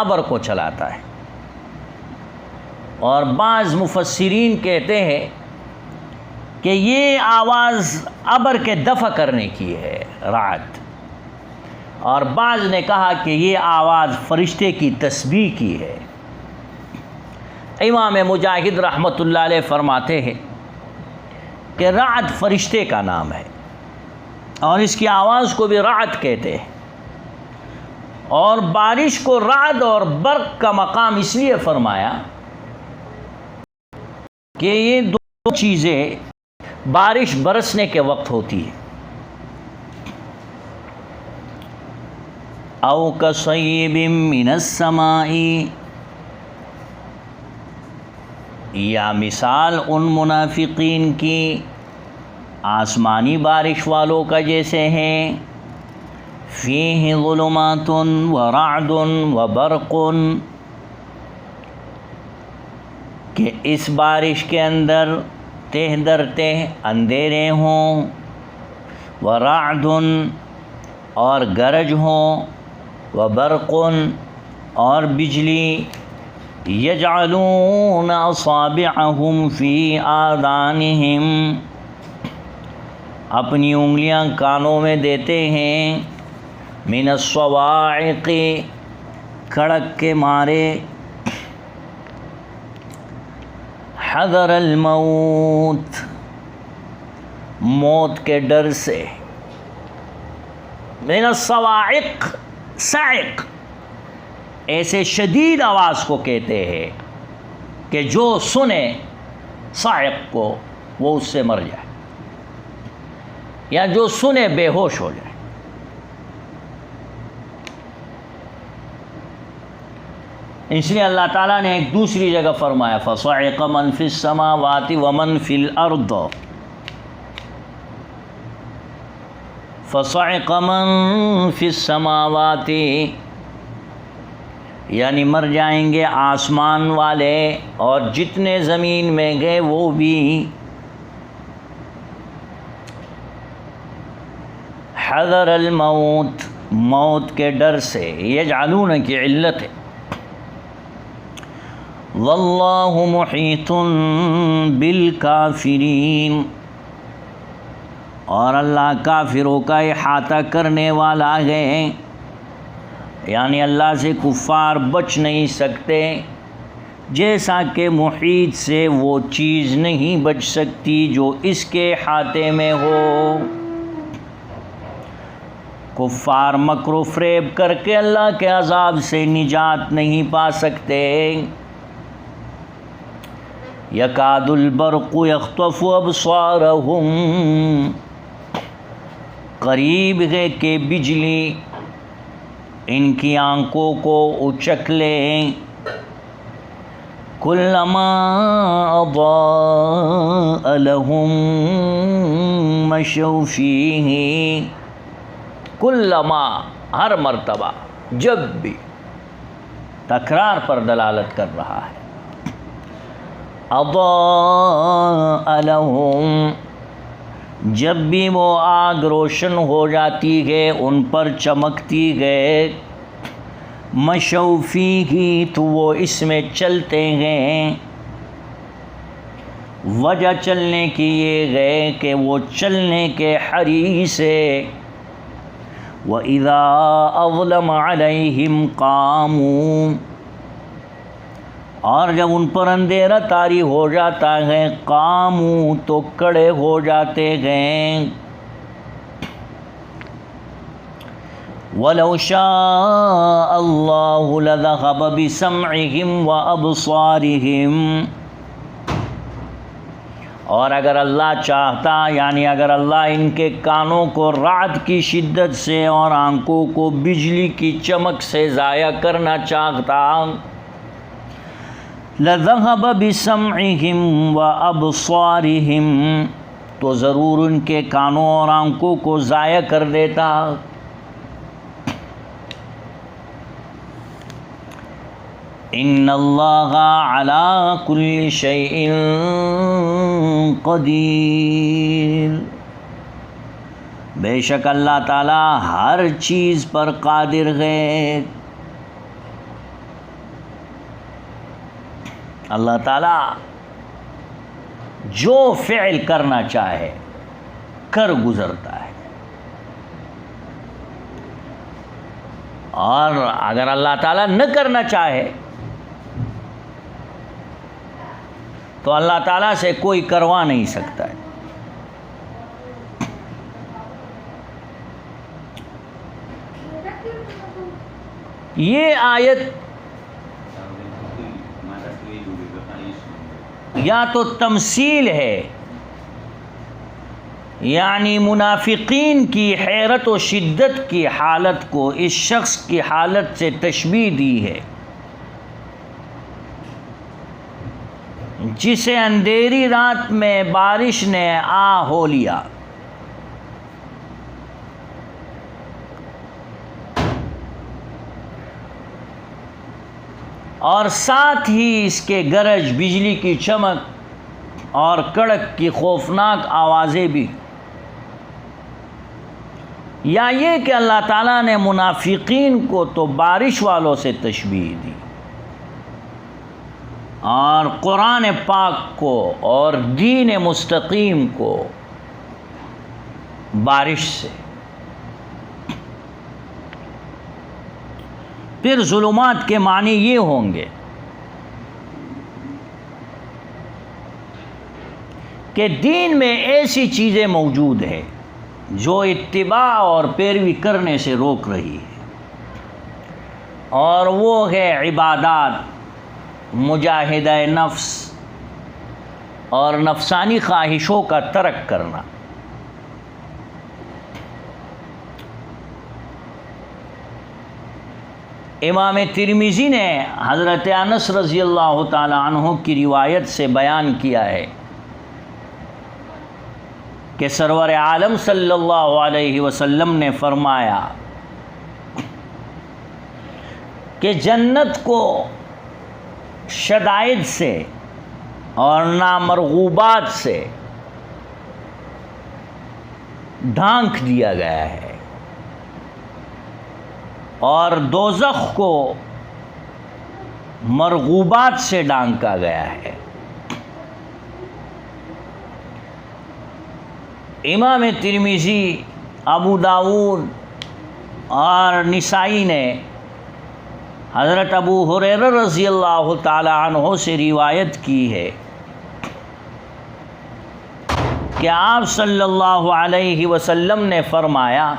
ابر کو چلاتا ہے. اور بعض مفسرین کہتے ہیں کہ یہ آواز ابر کے دفع کرنے کی ہے رعد، اور بعض نے کہا کہ یہ آواز فرشتے کی تسبیح کی ہے. امام مجاہد رحمۃ اللہ علیہ فرماتے ہیں کہ رعد فرشتے کا نام ہے اور اس کی آواز کو بھی رعد کہتے ہیں. اور بارش کو رعد اور برق کا مقام اس لیے فرمایا کہ یہ دو چیزیں بارش برسنے کے وقت ہوتی ہے. او کصیب من السماء، یا مثال ان منافقین کی آسمانی بارش والوں کا جیسے ہیں. فیہ ظلمات ورعد وبرق، کہ اس بارش کے اندر تہ در تہ اندھیرے ہوں، ورعد اور گرج ہوں، وبرق اور بجلی. یجعلون اصابعہم فی آذانہم، اپنی انگلیاں کانوں میں دیتے ہیں. من الصواعق، کڑک کے مارے. حذر الموت، موت کے ڈر سے. من الصواعق، صاعق ایسے شدید آواز کو کہتے ہیں کہ جو سنے صاعق کو وہ اس سے مر جائے، یا جو سنے بے ہوش ہو جائے. اس لیے اللہ تعالیٰ نے ایک دوسری جگہ فرمایا فَصَعِقَ مَن فِي السَّمَاوَاتِ وَمَن فِي الْأَرْضِ، فَصَعِقَ مَن فِي السَّمَاوَاتِ، یعنی مر جائیں گے آسمان والے اور جتنے زمین میں گئے وہ بھی. حذر الموت، موت کے ڈر سے. یجعلون کی علت ہے. واللہ محیط بالکافرین، اور اللہ کافروں کا احاطہ کرنے والا ہے. یعنی اللہ سے کفار بچ نہیں سکتے، جیسا کہ محیط سے وہ چیز نہیں بچ سکتی جو اس کے احاطے میں ہو. کفار مکر و فریب کر کے اللہ کے عذاب سے نجات نہیں پا سکتے. یکاد البرق یخطف ابصارہم، قریب ہے کہ بجلی ان کی آنکھوں کو اچک لے. کلما اضاء لہم مشوا فیہ، کلما ہر مرتبہ، جب بھی، تکرار پر دلالت کر رہا ہے. اضاء لہم، جب بھی وہ آگ روشن ہو جاتی ہے ان پر چمکتی ہے. مشوا فیہ، تو وہ اس میں چلتے ہیں. وجہ چلنے کی یہ ہے کہ وہ چلنے کے حریص ہے. وَإِذَا أَظْلَمَ عَلَيْهِمْ قَامُوا، اور جب ان پر اندھیرا طاری ہو جاتا ہے، قاموا تو کھڑے ہو جاتے ہیں. وَلَوْ شَاءَ اللَّهُ لَذَهَبَ بِسَمْعِهِمْ وَأَبْصَارِهِمْ، اور اگر اللہ چاہتا، یعنی اگر اللہ ان کے کانوں کو رعد کی شدت سے اور آنکھوں کو بجلی کی چمک سے ضائع کرنا چاہتا، لَذَهَبَ بِسَمْعِهِمْ وَأَبْصَارِهِمْ، تو ضرور ان کے کانوں اور آنکھوں کو ضائع کر دیتا. ان اللہ علی کل شیء قدیر، بے شک اللہ تعالی ہر چیز پر قادر ہے. اللہ تعالیٰ جو فعل کرنا چاہے کر گزرتا ہے، اور اگر اللہ تعالیٰ نہ کرنا چاہے تو اللہ تعالیٰ سے کوئی کروا نہیں سکتا ہے۔ یہ آیت یا تو تمثیل ہے، یعنی منافقین کی حیرت و شدت کی حالت کو اس شخص کی حالت سے تشبیہ دی ہے جسے اندھیری رات میں بارش نے آ ہو لیا، اور ساتھ ہی اس کے گرج، بجلی کی چمک اور کڑک کی خوفناک آوازیں بھی، یا یہ کہ اللہ تعالیٰ نے منافقین کو تو بارش والوں سے تشبیہ دی اور قرآن پاک کو اور دین مستقیم کو بارش سے۔ پھر ظلمات کے معنی یہ ہوں گے کہ دین میں ایسی چیزیں موجود ہیں جو اتباع اور پیروی کرنے سے روک رہی ہے، اور وہ ہے عبادات، مجاہدہ نفس اور نفسانی خواہشوں کا ترک کرنا۔ امام ترمذی نے حضرت انس رضی اللہ تعالی عنہ کی روایت سے بیان کیا ہے کہ سرور عالم صلی اللہ علیہ وسلم نے فرمایا کہ جنت کو شدائد سے اور نامرغوبات سے ڈھانک دیا گیا ہے، اور دوزخ کو مرغوبات سے ڈھانکا گیا ہے۔ امام ترمذی، ابو داؤد اور نسائی نے حضرت ابو ہریرہ رضی اللہ تعالی عنہ سے روایت کی ہے کہ آپ صلی اللہ علیہ وسلم نے فرمایا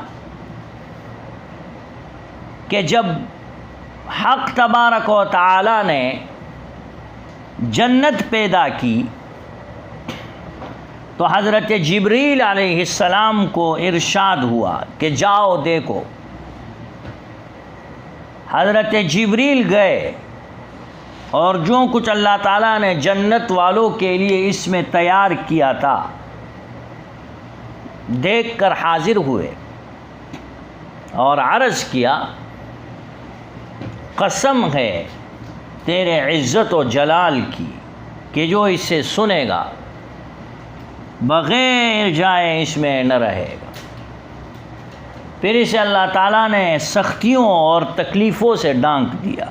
کہ جب حق تبارک و تعالی نے جنت پیدا کی تو حضرت جبریل علیہ السلام کو ارشاد ہوا کہ جاؤ دیکھو۔ حضرت جبریل گئے اور جو کچھ اللہ تعالیٰ نے جنت والوں کے لیے اس میں تیار کیا تھا دیکھ کر حاضر ہوئے اور عرض کیا، قسم ہے تیرے عزت و جلال کی کہ جو اسے سنے گا بغیر جائے اس میں نہ رہے گا۔ پھر اسے اللہ تعالیٰ نے سختیوں اور تکلیفوں سے ڈھانک دیا،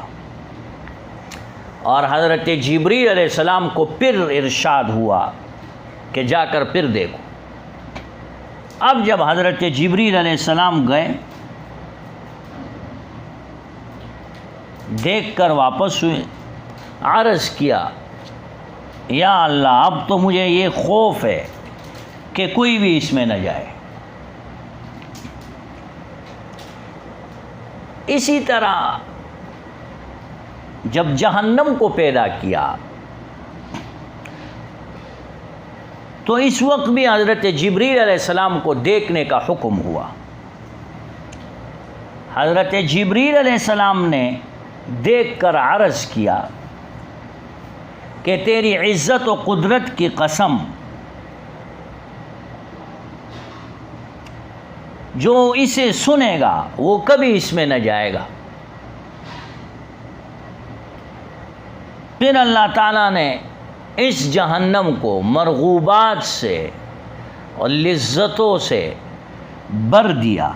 اور حضرت جبریل علیہ السلام کو پھر ارشاد ہوا کہ جا کر پھر دیکھو۔ اب جب حضرت جبریل علیہ السلام گئے، دیکھ کر واپس ہوئے، عرض کیا، یا اللہ اب تو مجھے یہ خوف ہے کہ کوئی بھی اس میں نہ جائے۔ اسی طرح جب جہنم کو پیدا کیا تو اس وقت بھی حضرت جبریل علیہ السلام کو دیکھنے کا حکم ہوا۔ حضرت جبریل علیہ السلام نے دیکھ کر عرض کیا کہ تیری عزت و قدرت کی قسم، جو اسے سنے گا وہ کبھی اس میں نہ جائے گا۔ پھر اللہ تعالیٰ نے اس جہنم کو مرغوبات سے اور لذتوں سے بھر دیا،